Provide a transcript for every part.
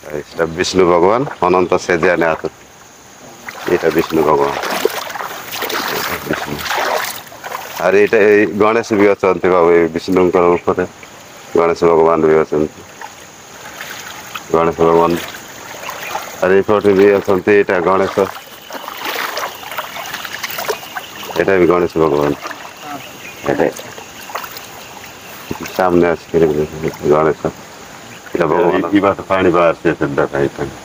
এটা বিষ্ণু ভগবান অনন্ত সেজিয়ানে আছে। এটা বিষ্ণু ভগবান বিষ্ণু। আর এটা এই ଗଣେଶ ବି ଅଛନ୍ତି ବାବୁ, ଏଇ ବିଷ୍ଣୁଙ୍କ ଉପରେ ଗଣେଶ ଭଗବାନ ବି ଅଛନ୍ତି। ଗଣେଶ ଭଗବାନ আর ଏଇପଟେ ବି ଅଛନ୍ତି, ଏଇଟା ଗଣେଶ, এটা ବି ଗଣେଶ ଭଗବାନ। এটা ସାମ୍ନେ ଆସିକରି ଗଣେଶ, এটা ଭଗବାନ এই ବାଟ ପାଣି ବାହାରୁଛି ସେଟା ଖାଇଥାନ୍ତି।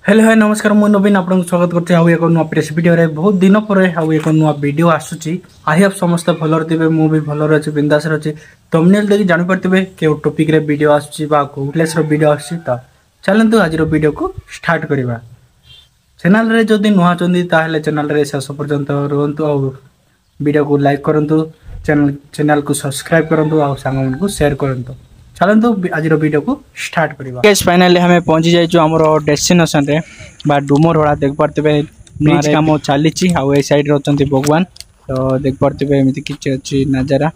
हेलो हाय नमस्कार, मुझे नवीन आपको स्वागत करते हैं एक नुआ प्रेस वीडियो रे। बहुत दिन पर एक नुआ वीडियो आसूची। आई होप समस्त भलर थे, मुझे भलर अच्छे बिंदास अच्छे। थंबनेल देखि जानि पारथिबे के टॉपिक रे वीडियो आसूची बा को प्लेस रो वीडियो आसूची। तो चलंतु आज रो वीडियो को स्टार्ट करबा। चैनल रे जदि नुआ चंदी ताहले चैनल रे शेष पर्यंत रहंतु और वीडियो को लाइक करंतु, चैनल को सब्सक्राइब करंतु और सांग को शेयर करंतु। चलते आज वीडियो को स्टार्ट करबा। गाइस फाइनली हमें पहुंची जाइछु हमरो डेस्टिनेशन रे बा डुमर होड़ा देख पारथिबे। ब्रिज काम चली आ साइड रचंती भगवान, तो देख पारथिबे एमिति किछ अछि नजारा।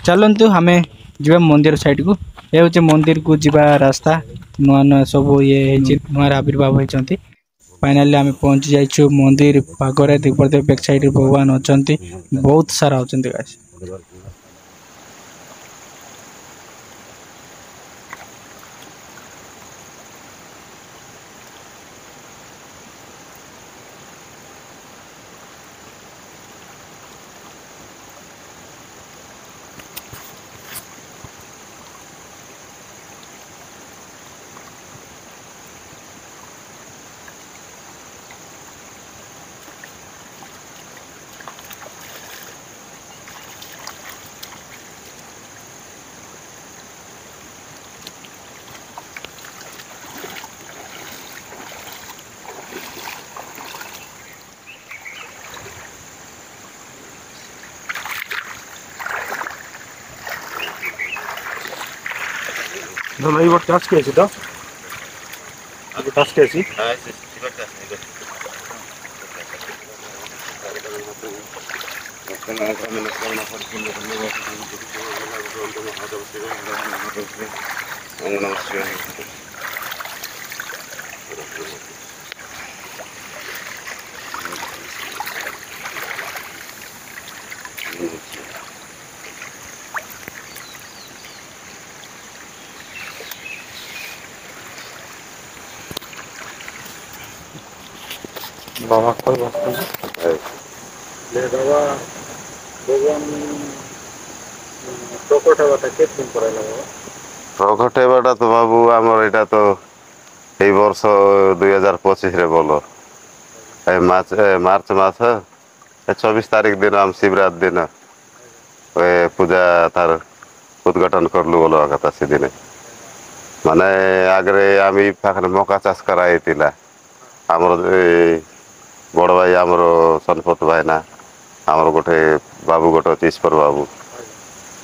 चलंतु हमें जीवा मंदिर साइड को। ए होचे मंदिर को जीवा रास्ता, नुआ नुआ सब ये नुआ आविर्भाव होइचंती। फाइनली हमें पहुंची जाइछु मंदिर पागरे। देख पारथिबे बैक साइड रे भगवान अछंती, बहुत सारा अछंती गाइस। No, iba task केसी तो इब task केसी हां से सिबट है बाबा कोई बात ले बाबा भगवान प्रकट होता के दिन पर लगा प्रकट हेबाटा तो बाबू आमर एटा तो এই বর্ষ 2025 রে বলো এই মার্চ মাস 24 তারিখ দিন हम शिवरात्रि दिन पूजा तार उद्घाटन करलु बोलो কথা সেদিনে। মানে আগে আমি পাখরে মকা চাষ করাইতিলা আমার বড় ভাই আমার সনপত ভাই না আমার গোটে বাবু গোটে ଅଛି ଈଶ୍ୱର ବାବୁ।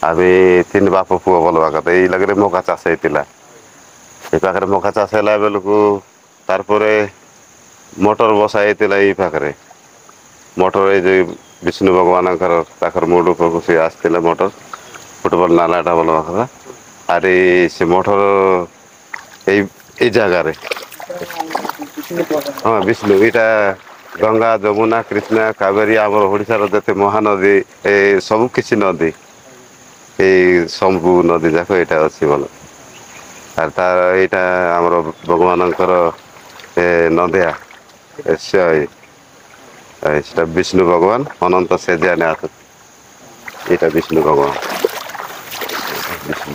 আমি ତିନି ବାପ ପୁଅ ବୋଲବା କଥା ଏଇ ଲାଗରେ ମକା ଚାଷ ହେଇଥିଲା। এই ପାଖରେ ମକା ଚାଷ ହେଲା ବେଳକୁ ତାରପରେ ମୋଟର ବସା ହେଇଥିଲା ଏଇ ପାଖରେ। ମୋଟର ଏଇ ଯେ ବିଷ୍ଣୁ ଭଗବାନଙ୍କର ତାଙ୍କର ମୁଣ୍ଡ ଉପରକୁ ସେ ଆସିଥିଲା ମୋଟର ଫୁଟବଲ ନାଲାଟା ବୋଲବା କଥା। ଆରେ ସେ ମୋଟର এই ଜାଗାରେ ହଁ ବିଷ୍ଣୁ ଏଇଟା ଗଙ୍ଗା ଯମୁନା କୃଷ୍ଣା କାବେରୀ ଆମର ଓଡ଼ିଶାର ଯେତେ ମହାନଦୀ ଏ ସବୁ କିଛି ନଦୀ এই ସବୁ ନଦୀ ଯାକ ଏଇଟା ଅଛି ଭଲ। আর তার এইটা আমার ভগবানଙ୍କର নদিয়া সেটা বিষ্ণু ভগবান অনন্ত সেজিয়ানে আছে। এটা বিষ্ণু ভগবান বিষ্ণু।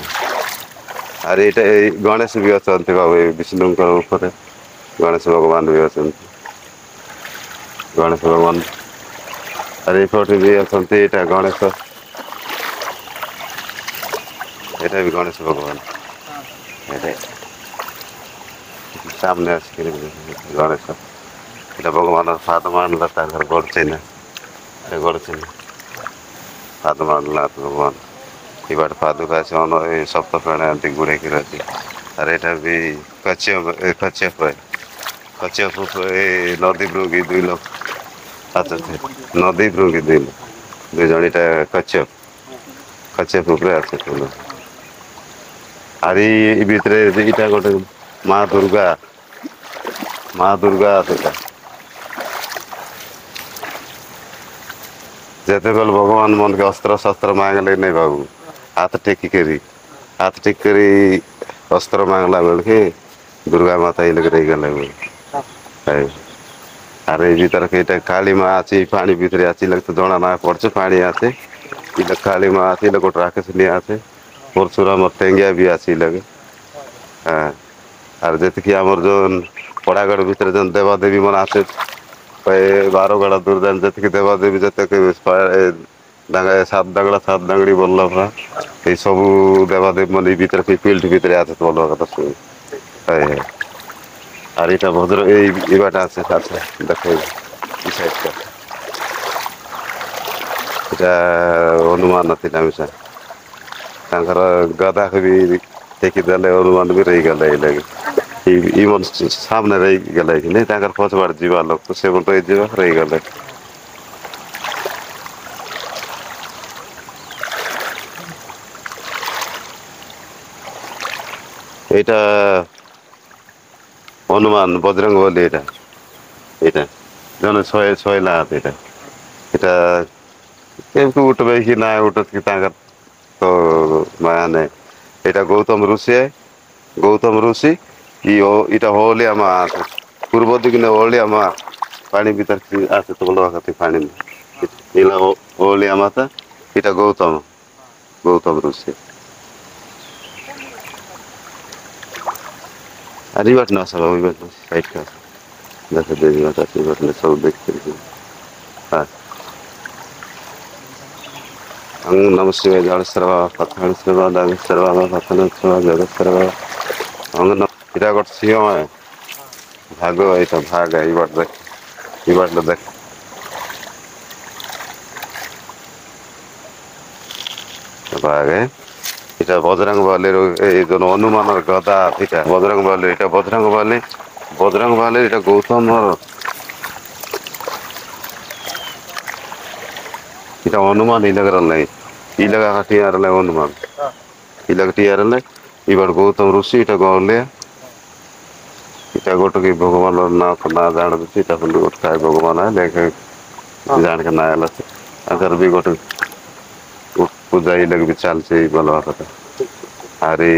আর এটা এই গণেশ ବି ଅଛନ୍ତି ବାବୁ, এই ବିଷ୍ଣୁଙ୍କ ଉପରେ ଗଣେଶ ଭଗବାନ ବି ଅଛନ୍ତି। ଗଣେଶ ଭଗବାନ আর ଏଇପଟେ ବି ଅଛନ୍ତି, ଏଇଟା ଗଣେଶ, এটা ବି ଗଣେଶ ଭଗବାନ। सामने ଆସିକରି ଗଣେଶ, এটা ଭଗବାନ ପାଦ ମାରିଲା ତାଙ୍କର ଗୋଡ଼ ଚିହ୍ନ ଗୋଡ଼ ଚିହ୍ନ ପାଦ ମାରିଲା ଭଗବାନ। ଏ ବାଟ ପାଦକୁ ଆସି ଏ ସପ୍ତ ପ୍ରାଣ ଏମିତି ଗୁଡ଼େଇକି ଅଛି। আর এটা ବି କଚ୍ଛପ कच्यप ए नदी ब्रुगी 2 लोग आते थे नदी ब्रुगी 2 लोग 2 जन इटा कच्यप ऊपर आते थे लोग आरी भितरे इटा गोटे माँ दुर्गा आते जेते बेल भगवान मन के अस्त्र शस्त्र मांगले नहीं बाबू हाथ टेकी करी अस्त्र मांगला बेल के दुर्गा माता ही लग रही गले अरे भीतर के काली माँ आची पानी भीतर आची लगते जना ना पड़ছে पानी आते इला काली माँ आती लगोट राकेश नहीं आते परशुराम टेंगिया भी आची लगे हाँ और जैसे कि आमर जो पड़ागढ़ भीतर जो देवा देवी मन आते 12 दूर जान जैसे कि देवा देवी जैसे कि 7 डांगड़ी बोलला परा ये सब देवा देवी मन भीतर के फील्ड भीतर आते बोलवा कथा सुन है আর এটা ভদ্র এই বাটা আছে আচ্ছা দেখো এই সাইডটা এটা অনুমান আছে নামিসা তাଙ୍କର গদা কবি দেখি দেলে অনুমান ବି ରହିଗଲେ এই লাগে এই মন সামনে ରହିଗଲେ କି ନାଇଁ ତାଙ୍କର ପଛବାଟ ଯିବା ଲୋକ ସେ ବଟ ଏଇ ଯିବା ରହିଗଲେ এটা हनुमान बजरंग बली এটা जन 100 लाख এটা केमको उठबे कि ना उठत कि तांगर तो माने এটা गौतम ऋषि कि इटा होलिया मा पूर्व दिक ने होलिया मा पानी भीतर आसे तो बोलवा कति पानी इला होलिया माता इटा गौतम ऋषि अरे बात ना सब अभी बात साइड का जैसे देवी माता की बात में सब देखते हैं हाँ अंग नमः शिवाय जल सर्वा पथन सर्वा दाग सर्वा पथन सर्वा जगत सर्वा अंग न इरा गट सिंह है भाग ऐसा भाग है ये बात देख भाग है এটা বজরং বলির এই জন হনুমানের গদা এটা বজরং বলি এটা গৌতমর এটা হনুমান ইলাগরলে ইলাগা কাটিয়ারলে হনুমান ইলাগটিয়ারলে এবার গৌতম ঋষি এটা গলে এটা গোটো কি ভগবানের না জানতে এটা হলো গোটায় ভগবান है लेके जान के ना आला अगर भी गोटो पूजा ही लग भी चाल से बोलवा कथा अरे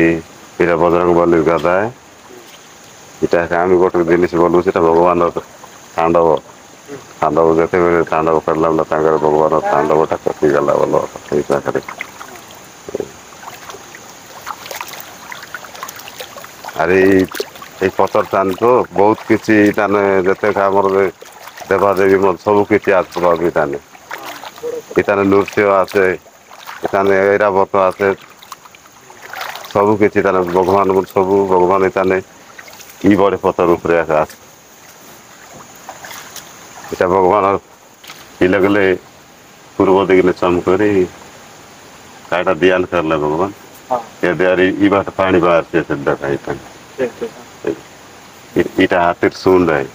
এটা বজরং বলির গাদা এটা আমি গোটে জিনিস বলবো সেটা ভগবানের তাণ্ডব যেতেবেলে তাণ্ডব করলাম না তাঙ্গর ভগবানের তাণ্ডবটা কপি গেলা বলো এই জায়গায় আরে এই পতর টান তো বহুত কিছু টানে যেতে আমার দেবা দেবী মন সবু কিছু আছে প্রভাবী টানে এখানে নৃসিংহ আছে এখানে ঐরাবত আছে सबू किसी ताने भगवान सबू भगवान ताने ई बड़े पत्थर ऊपर आकाश इटा भगवान ई लगले पूर्व दिख ने चमकरी काटा ध्यान कर ले भगवान ये देरी ई बात पानी बाहर से सिद्ध खाई था इटा हाथिर सुन रहे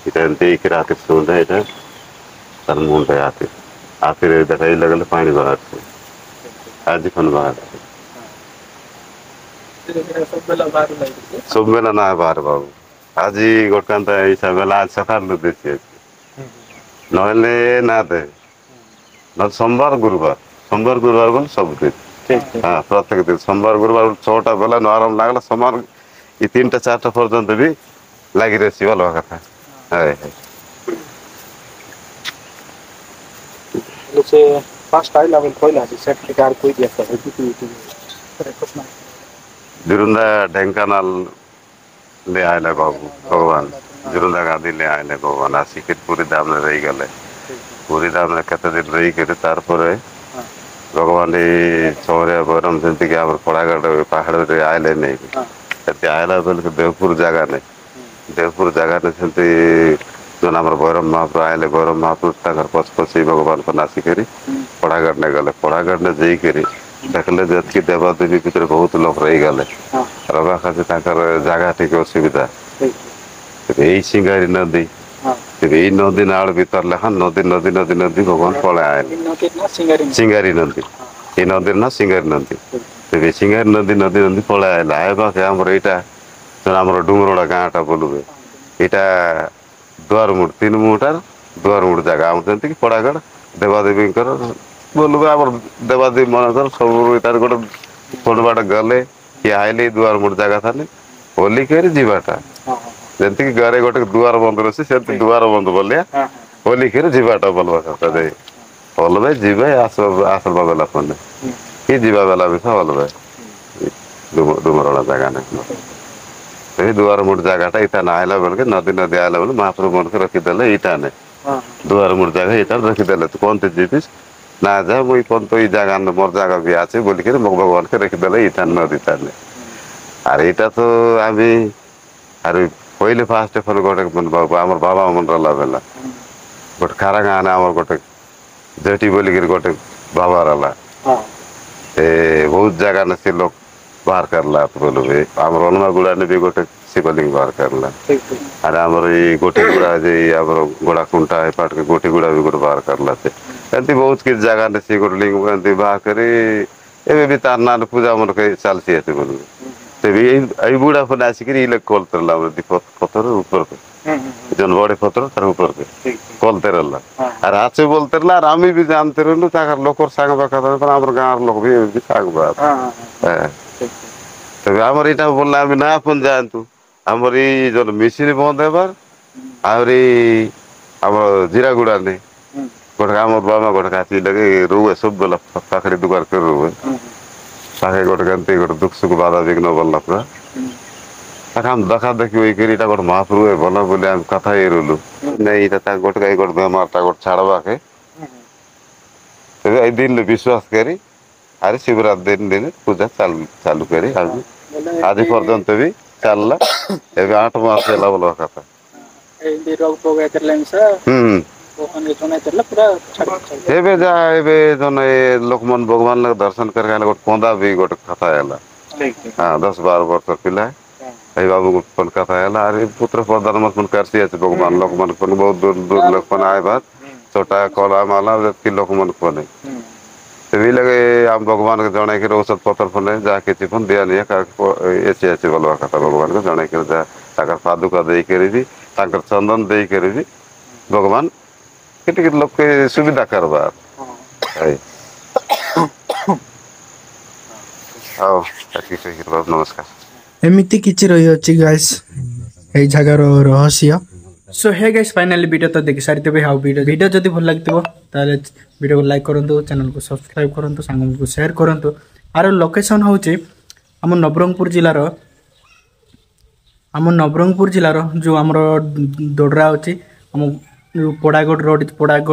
इटा देख के हाथिर सुन रहे इटा तर मुंड है हाथिर देखा ई लगले पानी बाहर से आज फन बाहर सब बेला ना बाहर बाबू आज गोटकांत ऐसा बेला आज सकाळ देसी नहले ना दे न सोमवार गुरुवार बोल सब दिन हाँ प्रत्येक दिन सोमवार गुरुवार 6टा बेला न आराम लागला सोमवार ये 3टा 4टा पर्यंत भी लगी रही बोलवा कथा है से फर्स्ट आई लेवल कोई लाजी सेट कार कोई दिया है जिरुंदा ढेंकानाल ले आए बाबू भगवान जिरुंदा गांधी ले आए भगवान आसिकित पूरी दाम ने रही गले पूरी दाम ने कते दिन रही के तार पर भगवान चौरिया बरम जंती के हमर पड़ागढ़ पहाड़ रे आए नहीं ते आयला बोल के देवपुर जगह ने जंती जो हमर बरम महाप्रभु आए बरम महाप्रभु ताकर पछ भगवान को नासी करी पड़ागढ़ ने जई करी देखले जतकी देवा देवी भीतर बहुत लोग रही गले रवा खातिर ताकर जगह ठीक असुविधा यही सिंगारी नदी यही नदी नाल भीतर लेखा नदी नदी नदी नदी भगवान पलाए सिंगारी नदी ये नदी ना सिंगारी नदी तेरे सिंगारी नदी नदी नदी पलाए आए बाके आमर यहाँ जो आम डुंगरोड़ा गाँटा बोलुए यहाँ दुआर मुड़ 3 मुटार दुआर मुड़ जगह आम जमी पड़ागढ़ देवादेवी बोलुए आम देवादेवी मन सब गोटे कौन बाट गले कि आइले दुआर मुड़ जगह था होली कर जीवाटा जमी घरे गोटे दुआर बंद रही से दुआर बंद बोलिया होली कर जीवाटा बोलवा कथा दे हल भाई जीवे आसवा बेला पने कि जीवा बेला भी था हल भाई डुमरला जगह नहीं दुआर मुड़ जगह इटा ना आइला बेल के नदी नदी आइला बेल महाप्रभु मन के रखीदे इटा ने दुआर मुड़ जगह इटा रखीदे तो कौन जीविस ना जा मुई कौन तो जगह मोर जगह भी आछे बोलिक मो भगवान के रखीदे इटा नदी ताने अरे इटा तो आम अरे पहले फास्ट फल गोटे आम बाबा मन रहा बेला गोटे खारा गाँ ने आम गोटे जेटी बोलिक गोटे बाबा रहा बहुत जगह ने से लोग बाहर करला बोलो आम हनुमागुड़ा ने भी गोटे शिवलिंग बाहर करला अरे आमर ये गोटी गुड़ा जे आम गोड़ा कुंटा पाट के गोटी गुड़ा भी गोटे बाहर करला एमती बहुत किसी जगह ने सी गोटे लिंग एमती बाहर करी एवं भी तार ना पूजा मन कहीं चलती है बोलो तेज बुढ़ा फन आसिक कलते रहा दीप पथर ऊपर के जन बड़े पथर तार ऊपर के कलते रहा और आचे बोलते रहा और आम भी जानते रहलु लोक सांग बात आम गाँव लोक भी सांग बात तब आमर यहाँ बोलना आम ना अपन जातु आमर ये जो मेसीन बंद होबार आहरी आम जीरागुड़ा ने गोटे आम बाबा गोटे काची लगे रुए सब बेला पाखे दुकान कर रुए पाखे गोटे गंती गोटे दुख सुख बाधा विघ्न बोलना पूरा आम देखा देखी वही कर गोटे महाप्रभु भल बोले आम कथा ये रुलु नहीं गोटे कहीं गोटे बेमारटा गोटे छाड़वा के तब दिन विश्वास करी अरे शिवरात्रि दिन पूजा चालू करी आज पर्यंत भी चलला ए 8 मास है बोल कथा एबे जा एबे जन लोक मन भगवान दर्शन कर गोटे पंदा भी गोटे कथा है हाँ 10-12 वर्ष पिला है बाबू को कथा है अरे पुत्र प्रदान मन करसी है भगवान लोक मन बहुत दूर दूर लोक मन आए बात छोटा कला माला जबकि लोक मन को तभी लगे आम भगवान को जन के औषध पत्र फने जहाँ किसी फन दिया नहीं ऐसे ऐसे बोलवा कथा भगवान को जन के जा पादुका दे कर भी चंदन दे कर भी भगवान के लोक के सुविधा करवा नमस्कार एमती किछि रही अछि गाइस ए जगार रहस्य सो हे गाइस फाइनली वीडियो तो देखि सारिते हाउ वीडियो जदि भल लागतिबो ताले वीडियो को लाइक करंतु चैनल को सब्सक्राइब करंतु सांग को शेयर करंतु आरो लोकेशन होची हम नवरंगपुर जिल्लार जो हमर दोडरा होची हम पड़ागढ़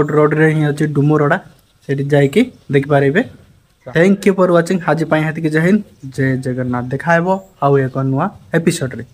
रोड रे ही होची डुमरोड़ा सेठी जाई कि देख पारिबे थैंक यू फॉर वाचिंग हाजी पाई हाथी के जय हिंद जय जगन्नाथ देखाइबो आउ एक नुआ एपिसोड रे।